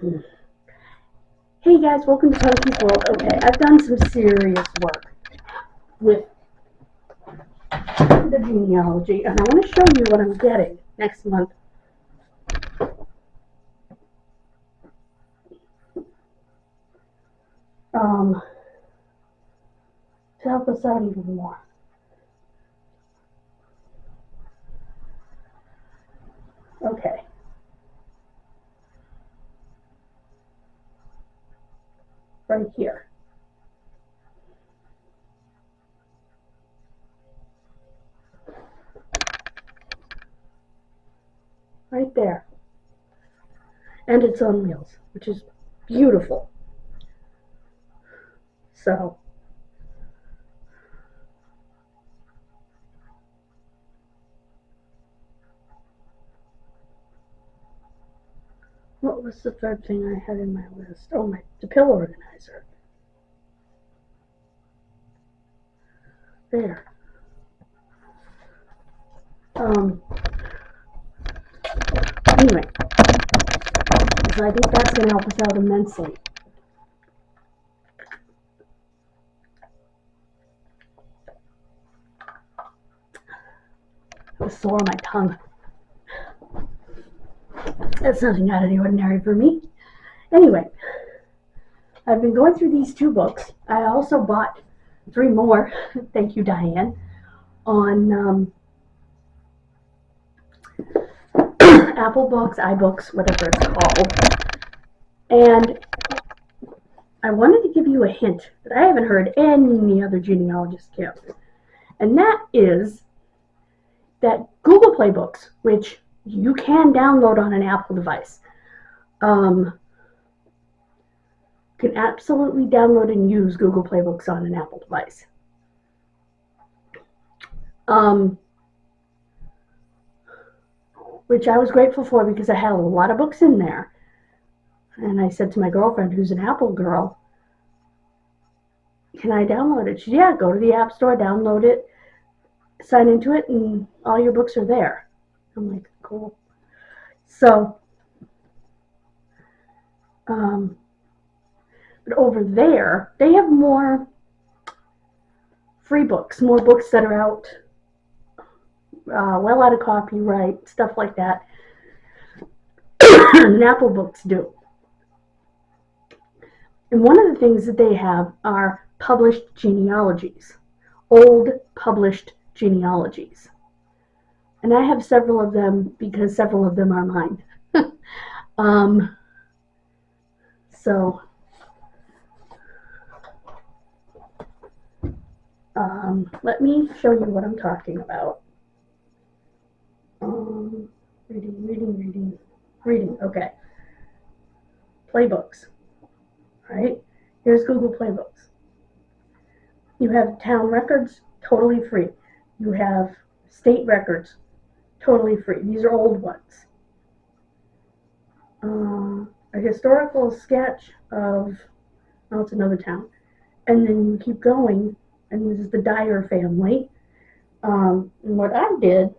Hey guys, welcome to Punky's World. Okay, I've done some serious work with the genealogy, and I want to show you what I'm getting next month. To help us out even more. Okay. Right here. Right there. And it's on wheels, which is beautiful. So, what was the third thing I had in my list? Oh, the pill organizer. There. Anyway, so I think that's going to help us out immensely. I was sore on my tongue. That's nothing out of the ordinary for me. Anyway, I've been going through these 2 books. I also bought 3 more, thank you, Diane, on Apple Books, iBooks, whatever it's called. And I wanted to give you a hint that I haven't heard any other genealogist give. And that is that Google Play Books, which you can download on an Apple device, can absolutely download and use Google Play Books on an Apple device. Which I was grateful for because I had a lot of books in there. And I said to my girlfriend, who's an Apple girl, can I download it? She said, yeah, go to the App Store, download it, sign into it, and all your books are there. I'm like, cool. So, but over there, they have more free books, more books that are out, well out of copyright, stuff like that, than Apple books do. And one of the things that they have are published genealogies, old published genealogies. And I have several of them because several of them are mine. Let me show you what I'm talking about. Reading, okay. Playbooks, right? Here's Google Playbooks. You have town records, totally free. You have state records, totally free. These are old ones. A historical sketch of, oh, it's another town. And then you keep going, and this is the Dyer family. And what I did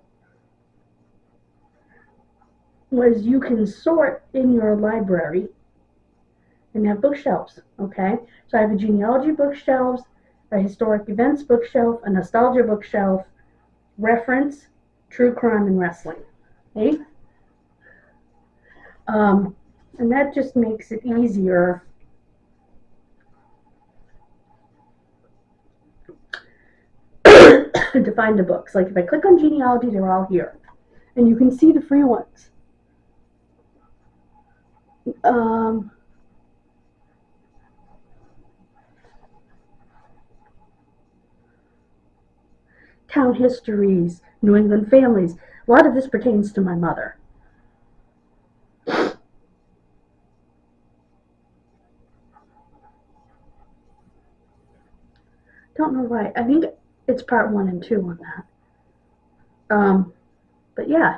was you can sort in your library and have bookshelves, okay? So I have a genealogy bookshelves, a historic events bookshelf, a nostalgia bookshelf, reference, true crime, and wrestling, okay? And that just makes it easier to find the books. Like if I click on genealogy, they're all here. And you can see the free ones. Town histories, New England families. A lot of this pertains to my mother. Don't know why. I think it's part 1 and 2 on that. But yeah.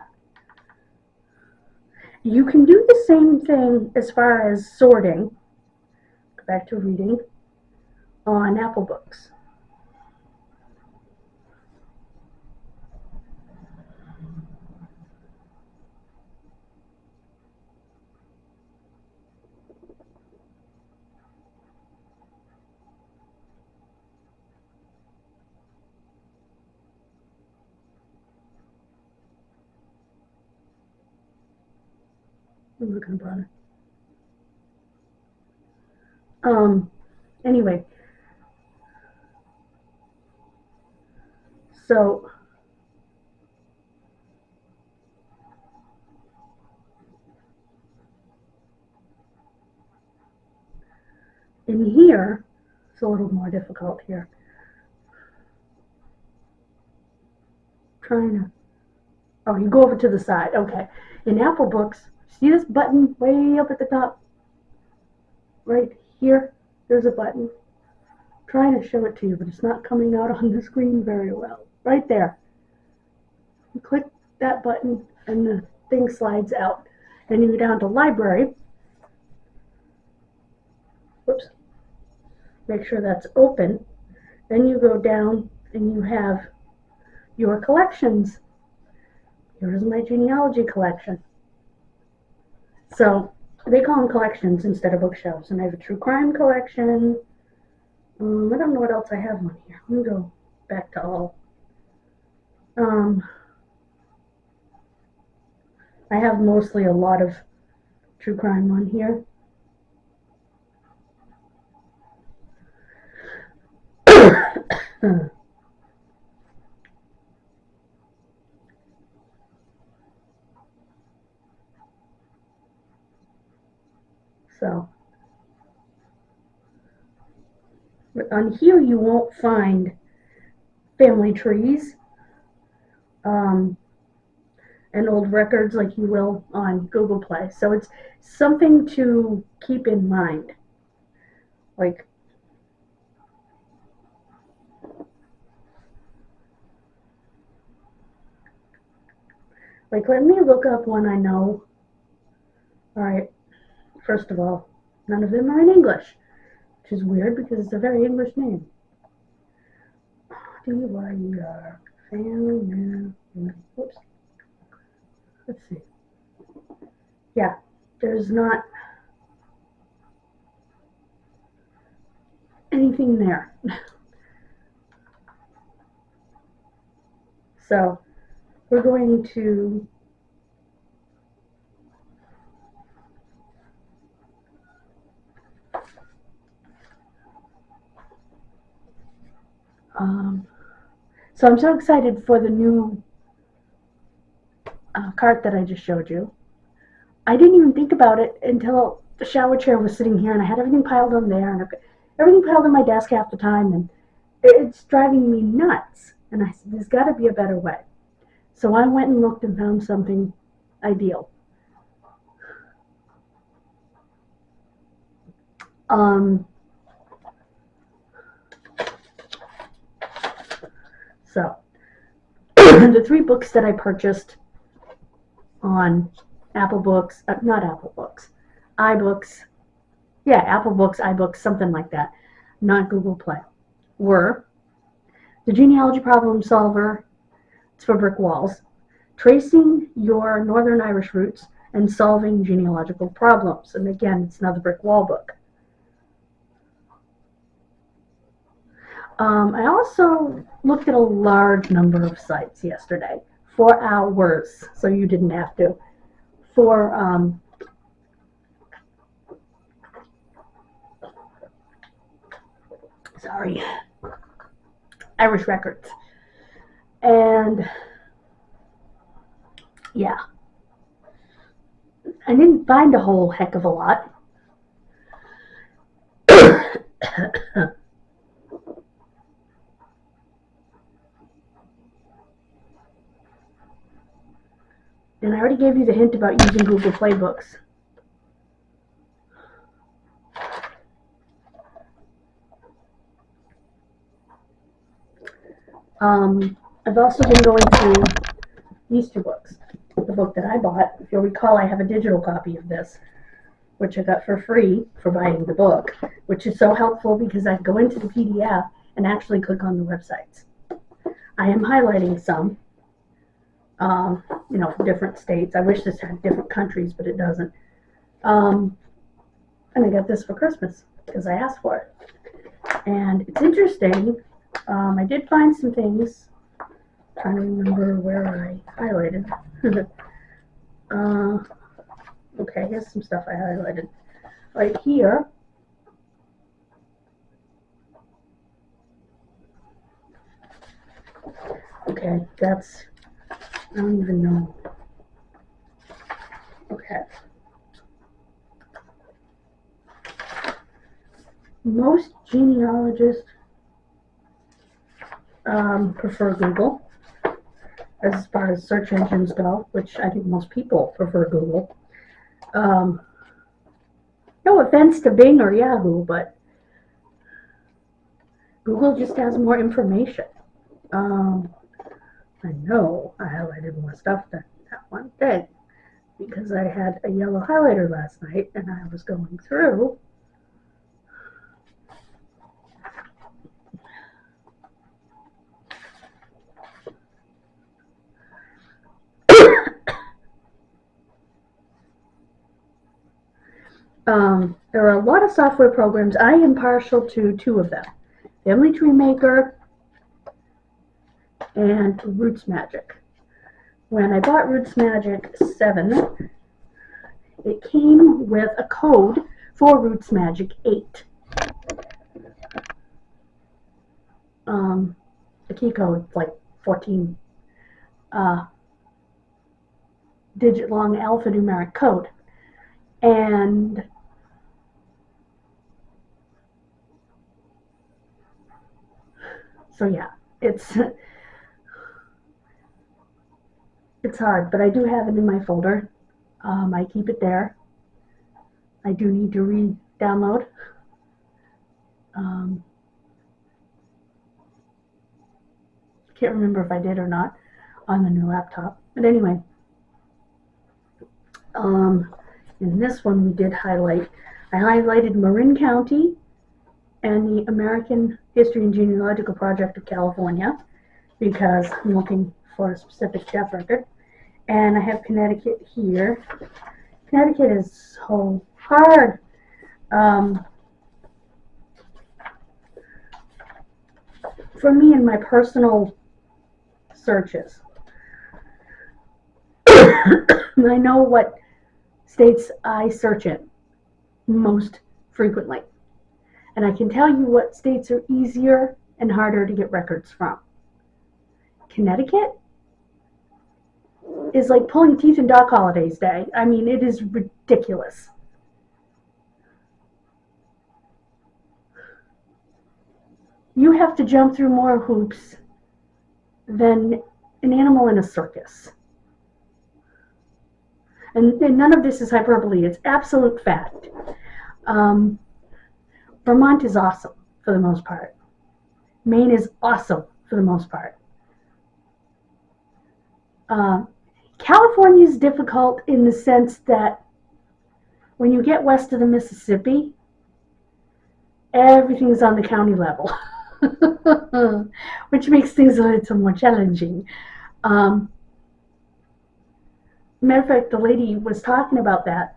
You can do the same thing as far as sorting. Go back to reading on Apple Books. I'm not gonna bother. Anyway, so in here, it's a little more difficult here. Trying to, oh, you go over to the side. Okay. In Apple Books, see this button way up at the top? Right here, there's a button. I'm trying to show it to you, but it's not coming out on the screen very well. Right there. You click that button and the thing slides out. Then you go down to Library. Whoops. Make sure that's open. Then you go down and you have your collections. Here's my genealogy collection. So they call them collections instead of bookshelves. And I have a true crime collection. I don't know what else I have on here. Let me go back to all. I have mostly a lot of true crime on here. So, but on here you won't find family trees and old records like you will on Google Play. So it's something to keep in mind. Like, let me look up one I know. All right, first of all, none of them are in English, which is weird because it's a very English name. D-Y-E-R, family, whoops. Let's see. Yeah, there's not anything there. So we're going to so I'm so excited for the new cart that I just showed you. I didn't even think about it until the shower chair was sitting here and I had everything piled on there and I've got everything piled on my desk half the time and it's driving me nuts. And I said, there's got to be a better way. So I went and looked and found something ideal. So the 3 books that I purchased on Apple Books, not Apple Books, iBooks, yeah, Apple Books, iBooks, something like that, not Google Play, were The Genealogy Problem Solver, it's for brick walls, Tracing Your Northern Irish Roots, and Solving Genealogical Problems. And again, it's another brick wall book. I also looked at a large number of sites yesterday, 4 hours, so you didn't have to, for Irish records. And yeah, I didn't find a whole heck of a lot. And I already gave you the hint about using Google Play Books. I've also been going through these 2 books. The book that I bought, if you'll recall, I have a digital copy of this, which I got for free for buying the book, which is so helpful because I go into the PDF and actually click on the websites. I am highlighting some, different states. I wish this had different countries, but it doesn't. And I got this for Christmas because I asked for it. And it's interesting. I did find some things. I'm trying to remember where I highlighted. Okay, here's some stuff I highlighted. Right here, okay, that's, I don't even know. Okay. Most genealogists prefer Google as far as search engines go, which I think most people prefer Google. No offense to Bing or Yahoo, but Google just has more information. I know I highlighted more stuff than that one thing because I had a yellow highlighter last night and I was going through. There are a lot of software programs. I am partial to two of them, Family Tree Maker and Roots Magic. When I bought Roots Magic 7, it came with a code for Roots Magic 8. The key code, like 14 digit long alphanumeric code. And so yeah, it's hard, but I do have it in my folder. I keep it there. I do need to re-download. Can't remember if I did or not on the new laptop. But anyway, in this one we did highlight. I highlighted Marin County and the American History and Genealogical Project of California because I'm looking for a specific death record. And I have Connecticut here. Connecticut is so hard. For me in my personal searches, I know what states I search in most frequently. And I can tell you what states are easier and harder to get records from. Connecticut is like pulling teeth in Doc Holliday's day. I mean, it is ridiculous. You have to jump through more hoops than an animal in a circus. And none of this is hyperbole, it's absolute fact. Vermont is awesome for the most part. Maine is awesome for the most part. California is difficult in the sense that when you get west of the Mississippi, everything's on the county level, which makes things a little more challenging. Matter of fact, the lady was talking about that.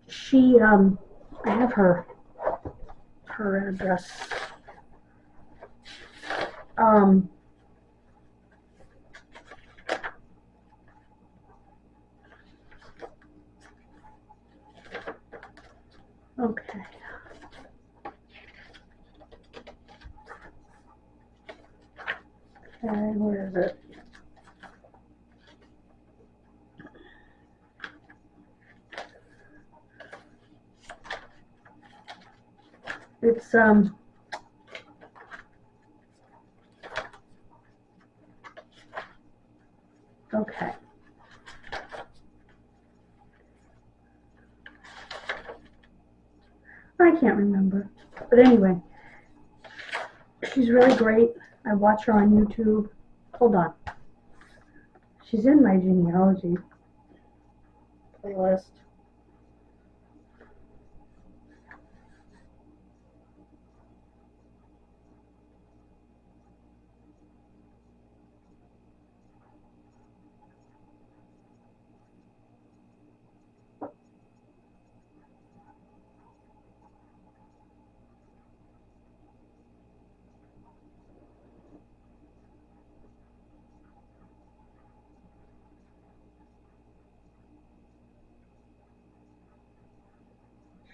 She, I have her address. Okay. Okay, where is it? It's okay. I can't remember. But anyway, she's really great. I watch her on YouTube. Hold on. She's in my genealogy playlist.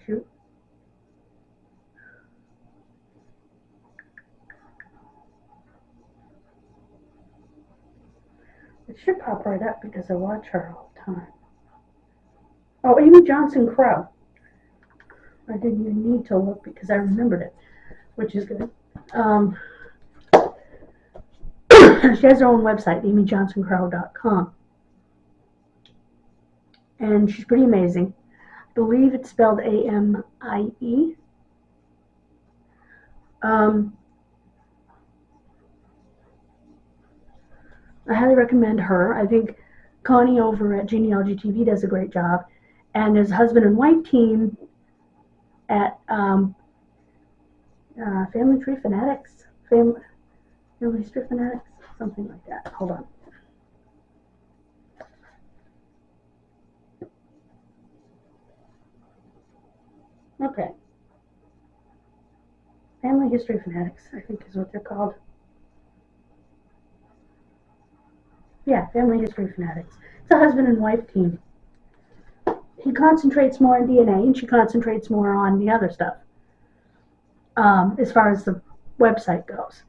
shoot. It should pop right up because I watch her all the time. Oh, Amy Johnson Crow. I didn't even need to look because I remembered it, which is good. She has her own website, amyjohnsoncrow.com. And she's pretty amazing. I believe it's spelled A-M-I-E. I highly recommend her. I think Connie over at Genealogy TV does a great job. And there's a husband and wife team at Family Tree Fanatics. Family Tree Fanatics? Something like that. Hold on. Okay. Family History Fanatics, I think is what they're called. Yeah, Family History Fanatics. It's a husband and wife team. He concentrates more on DNA and she concentrates more on the other stuff, as far as the website goes.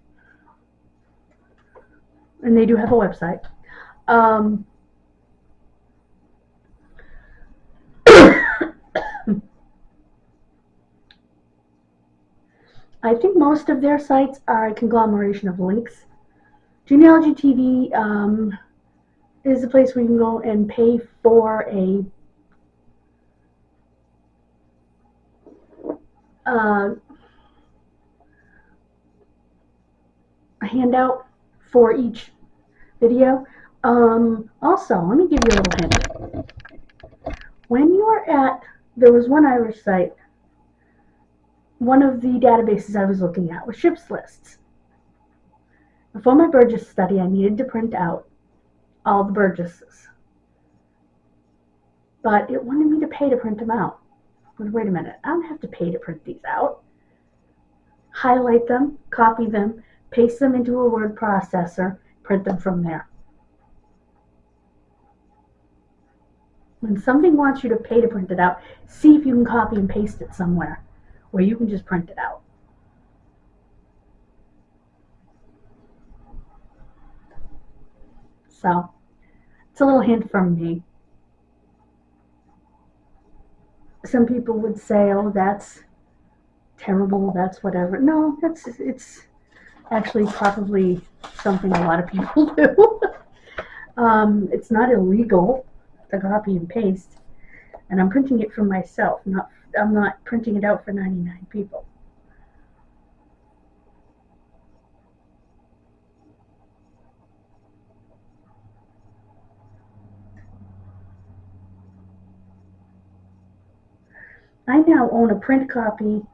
And they do have a website. I think most of their sites are a conglomeration of links. Genealogy TV is a place where you can go and pay for a handout for each video. Also, let me give you a little hint. When you're at, there was one Irish site, one of the databases I was looking at was ships lists. For my Burgess study, I needed to print out all the Burgesses. But it wanted me to pay to print them out. Wait a minute, I don't have to pay to print these out. Highlight them, copy them, paste them into a word processor, print them from there. When something wants you to pay to print it out, see if you can copy and paste it somewhere where you can just print it out. So, it's a little hint from me. Some people would say, oh, that's terrible, that's whatever. No, it's actually probably something a lot of people do. It's not illegal to copy and paste, and I'm printing it for myself. I'm not printing it out for 99 people. I now own a print copy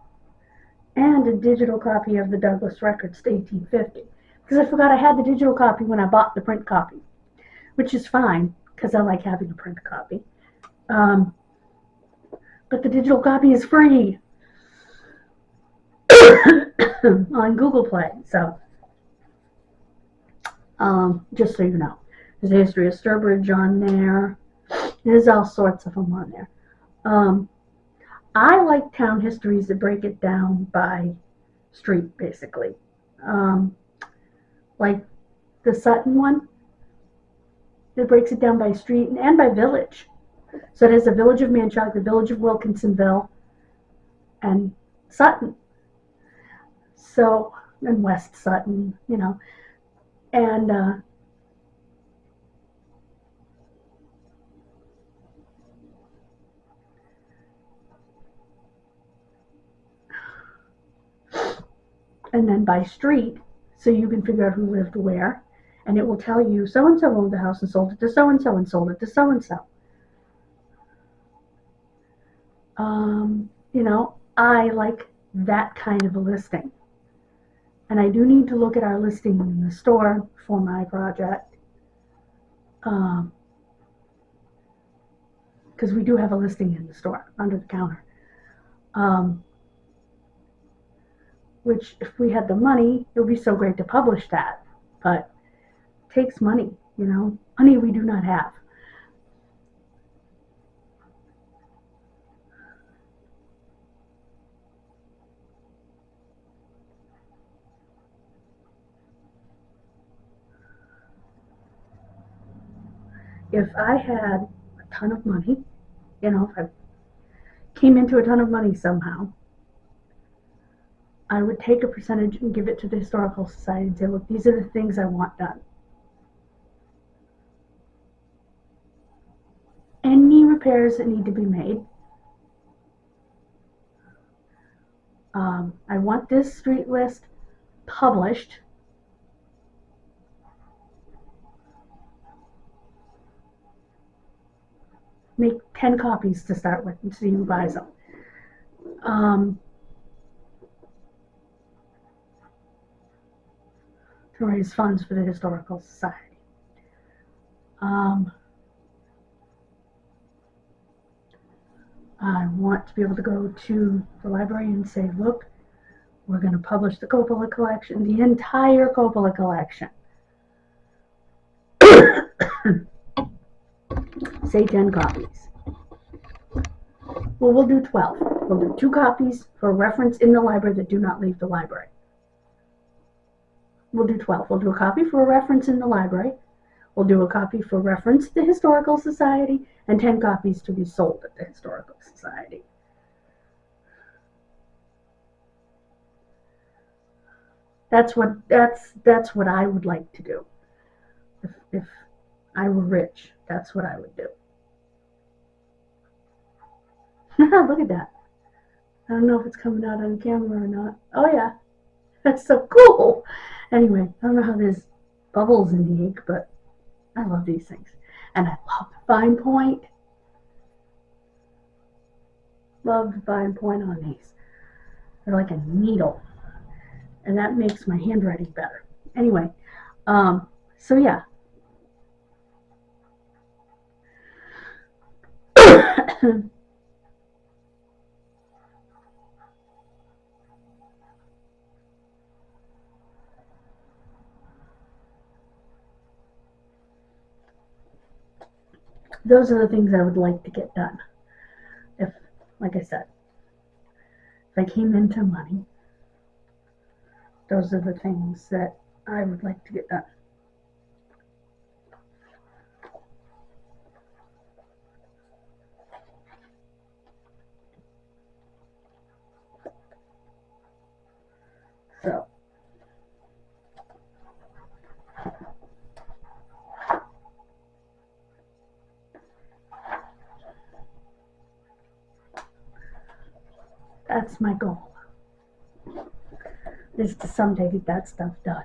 and a digital copy of the Douglas Records 1850 because I forgot I had the digital copy when I bought the print copy, which is fine because I like having a print copy. But the digital copy is free on Google Play. So, just so you know, there's a history of Sturbridge on there. There's all sorts of them on there. I like town histories that break it down by street, basically. Like the Sutton one, that breaks it down by street and by village. So it has the village of Manchok, the village of Wilkinsonville, and Sutton. So, and West Sutton, you know. And then by street, so you can figure out who lived where, and it will tell you so-and-so owned the house and sold it to so-and-so and sold it to so-and-so. You know, I like that kind of a listing. And I do need to look at our listing in the store for my project. Because we do have a listing in the store under the counter. Which, if we had the money, it would be so great to publish that. But it takes money, you know. Money we do not have. if I had a ton of money, if I came into a ton of money somehow, I would take a percentage and give it to the Historical Society and say, look, these are the things I want done. Any repairs that need to be made. I want this street list published. Make 10 copies to start with and see who buys them. To raise funds for the Historical Society. I want to be able to go to the library and say, look, we're going to publish the Coppola collection, the entire Coppola collection. Say 10 copies. Well, we'll do 12. We'll do 2 copies for reference in the library that do not leave the library. We'll do 12. We'll do a copy for a reference in the library. We'll do a copy for reference to the Historical Society, and 10 copies to be sold at the Historical Society. That's what I would like to do. If I were rich, that's what I would do. Look at that. I don't know if it's coming out on camera or not. Oh yeah, that's so cool. Anyway, I don't know how there's bubbles in the ink, but I love these things. And I love the fine point. Love the fine point on these. They're like a needle. And that makes my handwriting better. Anyway, so yeah. Those are the things I would like to get done. If, like I said, if I came into money, those are the things that I would like to get done. So, that's my goal, is to someday get that stuff done.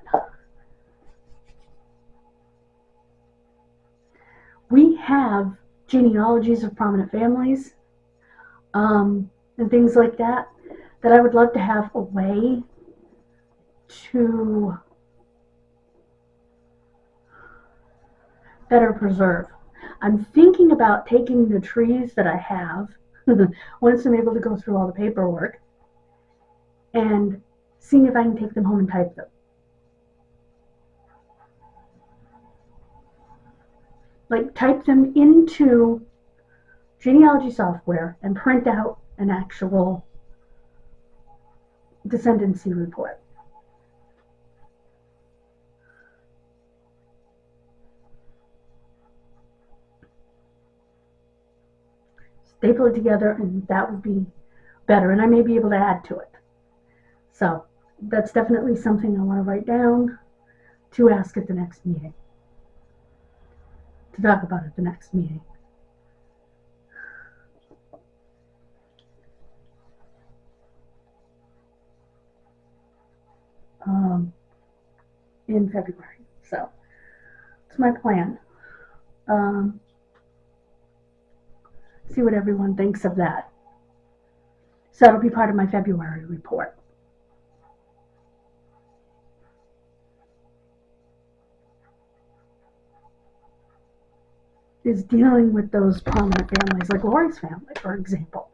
We have genealogies of prominent families, and things like that I would love to have a way to better preserve. I'm thinking about taking the trees that I have, once I'm able to go through all the paperwork, and seeing if I can take them home and type them. Like, type them into genealogy software and print out an actual descendancy report. Staple it together, and that would be better, and I may be able to add to it. So that's definitely something I want to write down to ask at the next meeting, to talk about at the next meeting. In February. So it's my plan. See what everyone thinks of that. So that'll be part of my February report. Is dealing with those prominent families, like Lori's family, for example.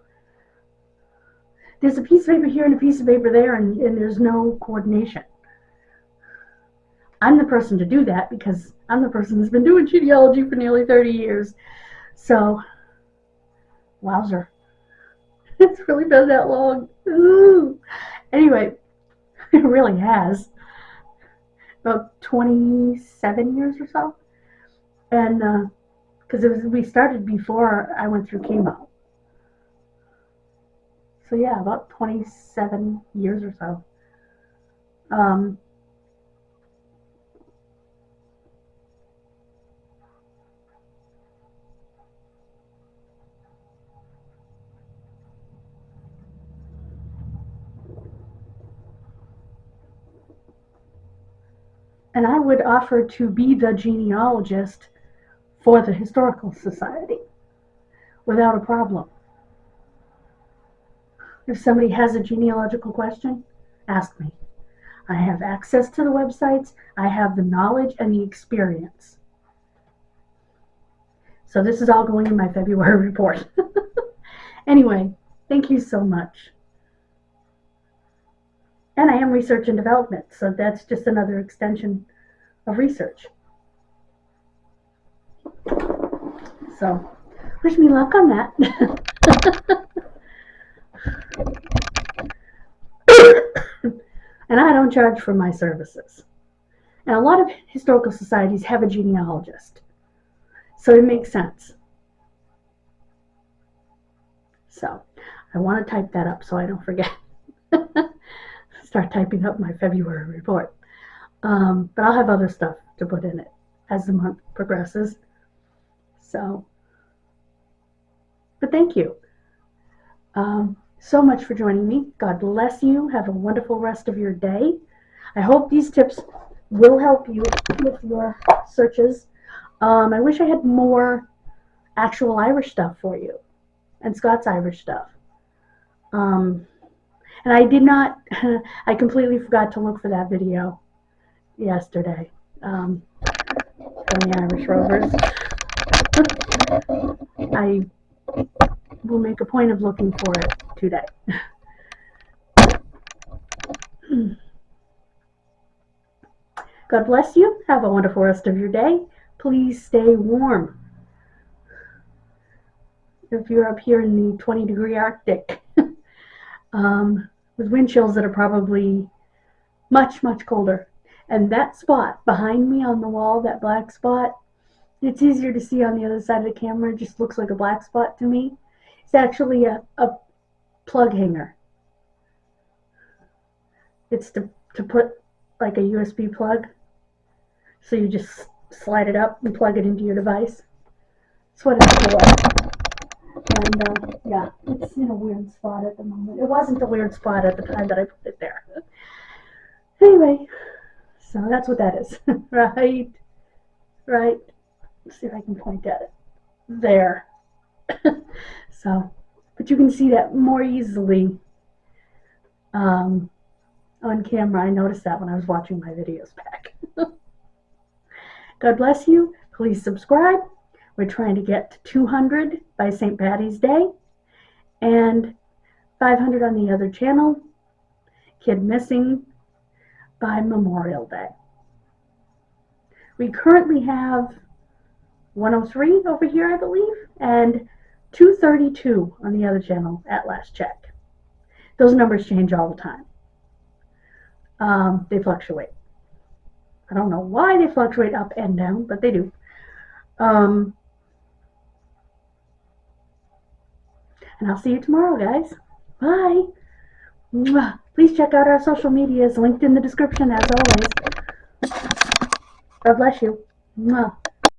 There's a piece of paper here and a piece of paper there, and there's no coordination. I'm the person to do that because I'm the person who's been doing genealogy for nearly 30 years. So, wowzer. It's really been that long. Ooh. Anyway, it really has. About 27 years or so. And because we started before I went through chemo. So yeah, about 27 years or so. And I would offer to be the genealogist for the Historical Society without a problem. If somebody has a genealogical question, ask me. I have access to the websites, I have the knowledge and the experience. So this is all going in my February report. Anyway, thank you so much. And I am research and development, so that's just another extension of research. So wish me luck on that. And I don't charge for my services. And a lot of historical societies have a genealogist, so it makes sense. So I want to type that up so I don't forget. Start typing up my February report. But I'll have other stuff to put in it as the month progresses. So, but thank you so much for joining me. God bless you. Have a wonderful rest of your day. I hope these tips will help you with your searches. I wish I had more actual Irish stuff for you and Scots Irish stuff. And I did not, I completely forgot to look for that video yesterday from the Irish Rovers. I will make a point of looking for it today. God bless you. Have a wonderful rest of your day. Please stay warm. If you're up here in the 20-degree Arctic, with wind chills that are probably much, much colder. And that spot behind me on the wall, that black spot, it's easier to see on the other side of the camera. It just looks like a black spot to me. It's actually a plug hanger. It's to put like a USB plug. So you just slide it up and plug it into your device. That's what it's for. And yeah, it's in a weird spot at the moment. It wasn't a weird spot at the time that I put it there. Anyway, so that's what that is. Right. Let's see if I can point at it. There. So, but you can see that more easily on camera. I noticed that when I was watching my videos back. God bless you. Please subscribe. We're trying to get to 200 by St. Patty's Day and 500 on the other channel, Kid Missing, by Memorial Day. We currently have 103 over here, I believe, and 232 on the other channel at last check. Those numbers change all the time. They fluctuate. I don't know why they fluctuate up and down, but they do. And I'll see you tomorrow, guys. Bye. Mwah. Please check out our social medias linked in the description as always. God bless you. Mwah.